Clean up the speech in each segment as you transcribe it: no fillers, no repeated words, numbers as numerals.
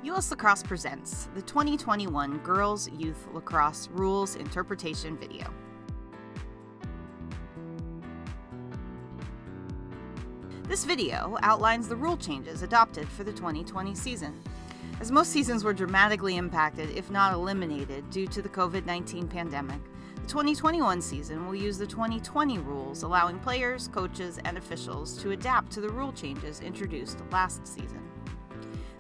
U.S. Lacrosse presents the 2021 Girls Youth Lacrosse Rules Interpretation video. This video outlines the rule changes adopted for the 2020 season. As most seasons were dramatically impacted, if not eliminated, due to the COVID-19 pandemic, the 2021 season will use the 2020 rules, allowing players, coaches, and officials to adapt to the rule changes introduced last season.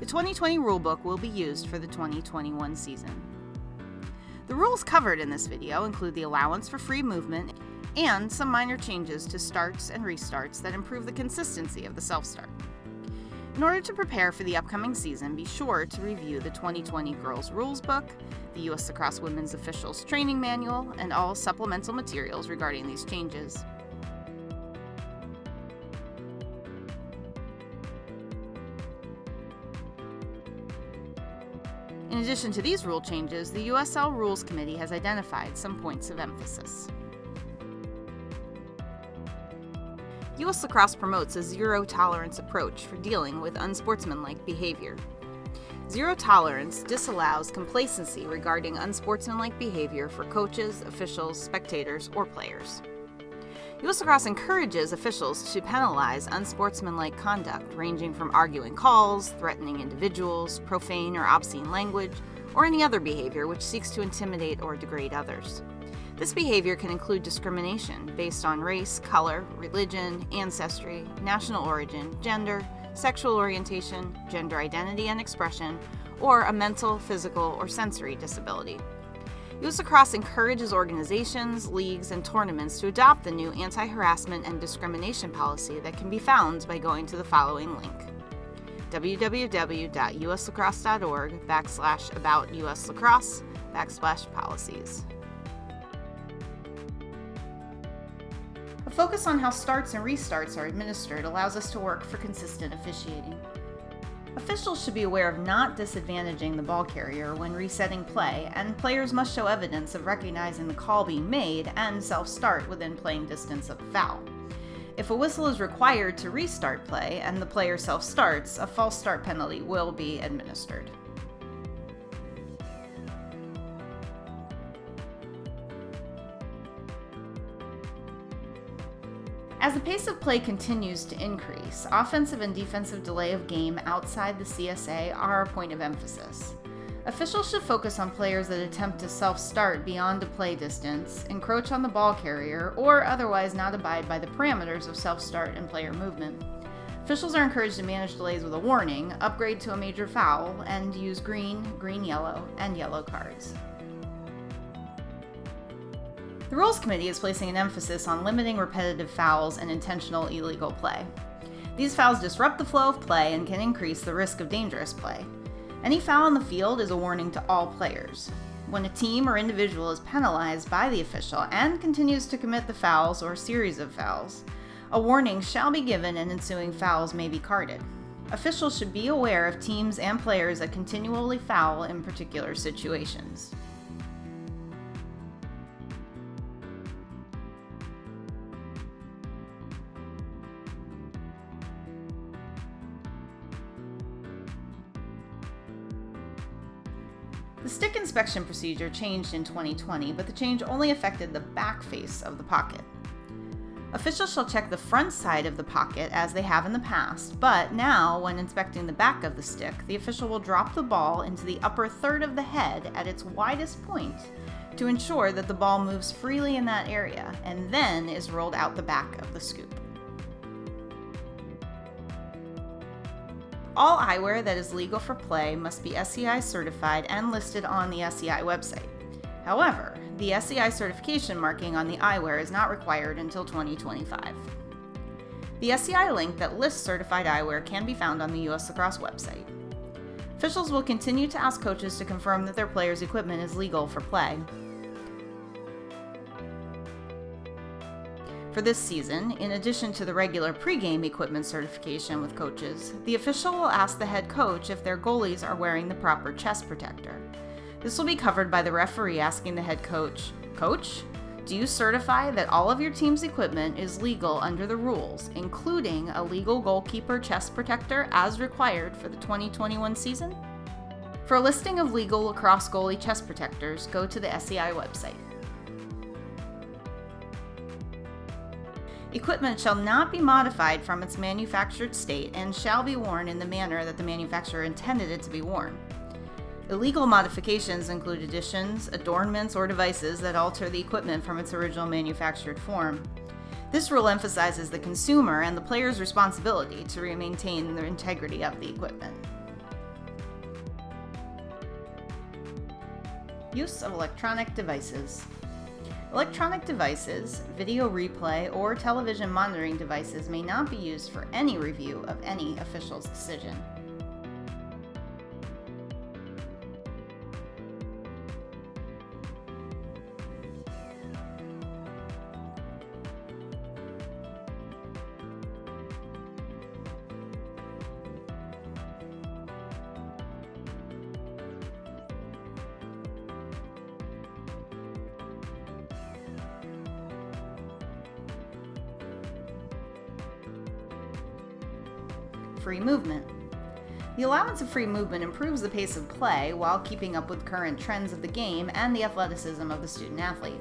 The 2020 rulebook will be used for the 2021 season. The rules covered in this video include the allowance for free movement and some minor changes to starts and restarts that improve the consistency of the self-start. In order to prepare for the upcoming season, be sure to review the 2020 Girls Rules Book, the U.S. Lacrosse Women's Officials Training Manual, and all supplemental materials regarding these changes. In addition to these rule changes, the USL Rules Committee has identified some points of emphasis. U.S. Lacrosse promotes a zero-tolerance approach for dealing with unsportsmanlike behavior. Zero tolerance disallows complacency regarding unsportsmanlike behavior for coaches, officials, spectators, or players. U.S. Lacrosse encourages officials to penalize unsportsmanlike conduct ranging from arguing calls, threatening individuals, profane or obscene language, or any other behavior which seeks to intimidate or degrade others. This behavior can include discrimination based on race, color, religion, ancestry, national origin, gender, sexual orientation, gender identity and expression, or a mental, physical, or sensory disability. U.S. Lacrosse encourages organizations, leagues, and tournaments to adopt the new anti-harassment and discrimination policy that can be found by going to the following link: www.uslacrosse.org/aboutuslacrosse/policies. A focus on how starts and restarts are administered allows us to work for consistent officiating. Officials should be aware of not disadvantaging the ball carrier when resetting play, and players must show evidence of recognizing the call being made and self-start within playing distance of the foul. If a whistle is required to restart play and the player self-starts, a false start penalty will be administered. As the pace of play continues to increase, offensive and defensive delay of game outside the CSA are a point of emphasis. Officials should focus on players that attempt to self-start beyond a play distance, encroach on the ball carrier, or otherwise not abide by the parameters of self-start and player movement. Officials are encouraged to manage delays with a warning, upgrade to a major foul, and use green, green-yellow, and yellow cards. The Rules Committee is placing an emphasis on limiting repetitive fouls and intentional illegal play. These fouls disrupt the flow of play and can increase the risk of dangerous play. Any foul on the field is a warning to all players. When a team or individual is penalized by the official and continues to commit the fouls or series of fouls, a warning shall be given and ensuing fouls may be carded. Officials should be aware of teams and players that continually foul in particular situations. The stick inspection procedure changed in 2020, but the change only affected the back face of the pocket. Officials shall check the front side of the pocket as they have in the past, but now, when inspecting the back of the stick, the official will drop the ball into the upper third of the head at its widest point to ensure that the ball moves freely in that area and then is rolled out the back of the scoop. All eyewear that is legal for play must be SEI certified and listed on the SEI website. However, the SEI certification marking on the eyewear is not required until 2025. The SEI link that lists certified eyewear can be found on the U.S. Lacrosse website. Officials will continue to ask coaches to confirm that their players' equipment is legal for play. For this season, in addition to the regular pregame equipment certification with coaches, the official will ask the head coach if their goalies are wearing the proper chest protector. This will be covered by the referee asking the head coach, "Coach, do you certify that all of your team's equipment is legal under the rules, including a legal goalkeeper chest protector as required for the 2021 season?" For a listing of legal lacrosse goalie chest protectors, go to the SEI website. Equipment shall not be modified from its manufactured state and shall be worn in the manner that the manufacturer intended it to be worn. Illegal modifications include additions, adornments, or devices that alter the equipment from its original manufactured form. This rule emphasizes the consumer and the player's responsibility to maintain the integrity of the equipment. Use of electronic devices. Electronic devices, video replay, or television monitoring devices may not be used for any review of any official's decision. Free movement. The allowance of free movement improves the pace of play while keeping up with current trends of the game and the athleticism of the student athlete.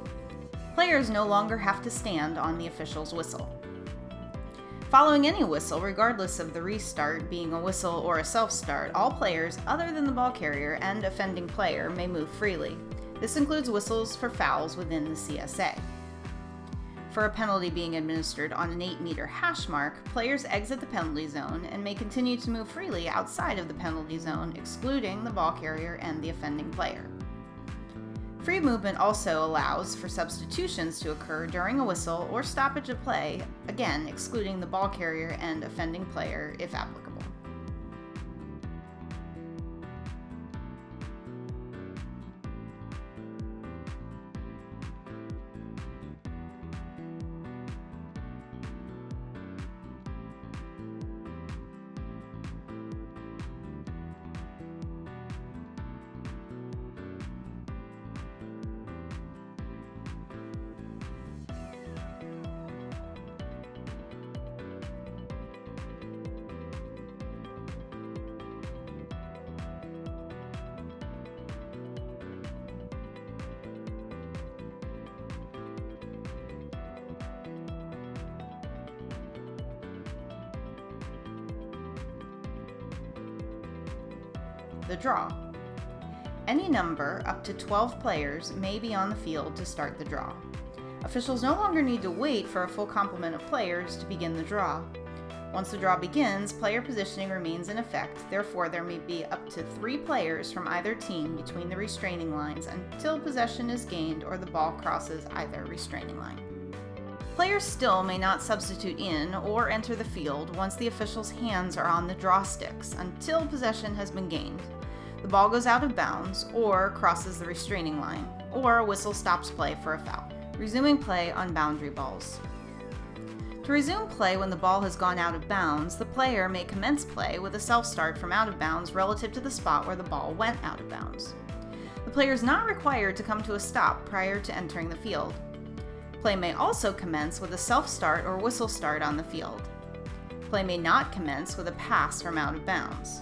Players no longer have to stand on the official's whistle. Following any whistle, regardless of the restart being a whistle or a self-start, all players other than the ball carrier and offending player may move freely. This includes whistles for fouls within the CSA. For a penalty being administered on an 8-meter hash mark, players exit the penalty zone and may continue to move freely outside of the penalty zone, excluding the ball carrier and the offending player. Free movement also allows for substitutions to occur during a whistle or stoppage of play, again excluding the ball carrier and offending player if applicable. The draw. Any number up to 12 players may be on the field to start the draw. Officials no longer need to wait for a full complement of players to begin the draw. Once the draw begins, player positioning remains in effect, therefore there may be up to 3 players from either team between the restraining lines until possession is gained or the ball crosses either restraining line. Players still may not substitute in or enter the field once the official's hands are on the draw sticks until possession has been gained, the ball goes out of bounds or crosses the restraining line, or a whistle stops play for a foul. Resuming play on boundary balls. To resume play when the ball has gone out of bounds, the player may commence play with a self-start from out of bounds relative to the spot where the ball went out of bounds. The player is not required to come to a stop prior to entering the field. Play may also commence with a self-start or whistle start on the field. Play may not commence with a pass from out of bounds.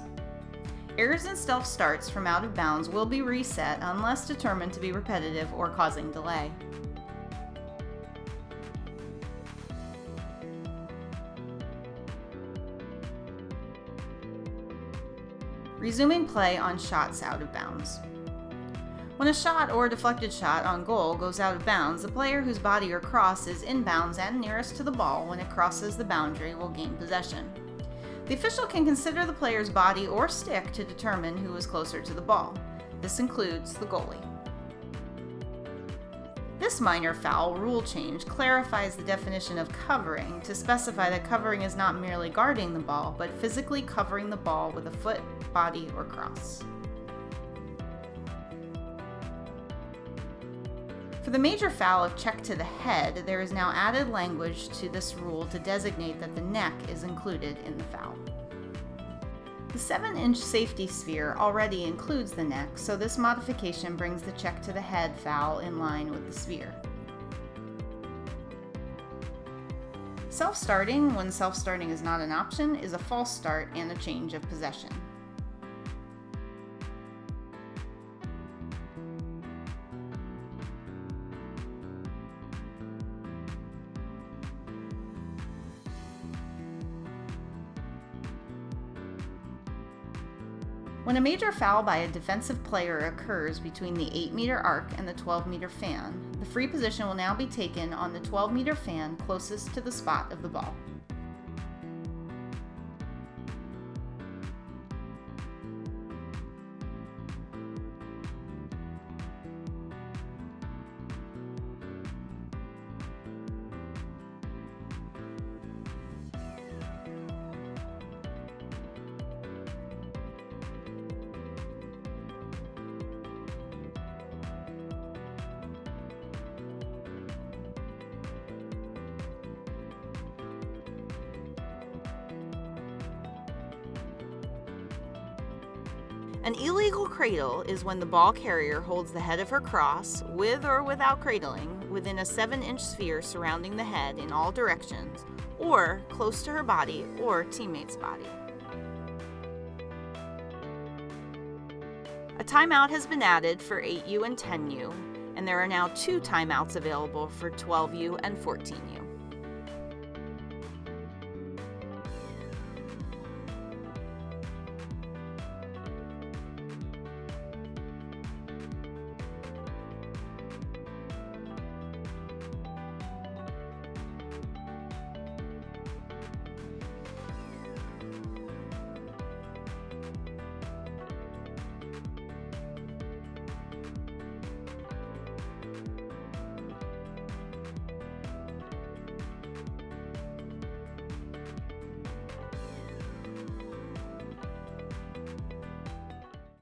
Errors and self-starts from out of bounds will be reset unless determined to be repetitive or causing delay. Resuming play on shots out of bounds. When a shot or a deflected shot on goal goes out of bounds, the player whose body or cross is in bounds and nearest to the ball when it crosses the boundary will gain possession. The official can consider the player's body or stick to determine who is closer to the ball. This includes the goalie. This minor foul rule change clarifies the definition of covering to specify that covering is not merely guarding the ball, but physically covering the ball with a foot, body, or cross. For the major foul of check to the head, there is now added language to this rule to designate that the neck is included in the foul. The 7-inch safety sphere already includes the neck, so this modification brings the check to the head foul in line with the sphere. Self-starting, when self-starting is not an option, is a false start and a change of possession. When a major foul by a defensive player occurs between the 8-meter arc and the 12-meter fan, the free position will now be taken on the 12-meter fan closest to the spot of the ball. An illegal cradle is when the ball carrier holds the head of her crosse, with or without cradling, within a 7-inch sphere surrounding the head in all directions, or close to her body or teammate's body. A timeout has been added for 8U and 10U, and there are now 2 timeouts available for 12U and 14U.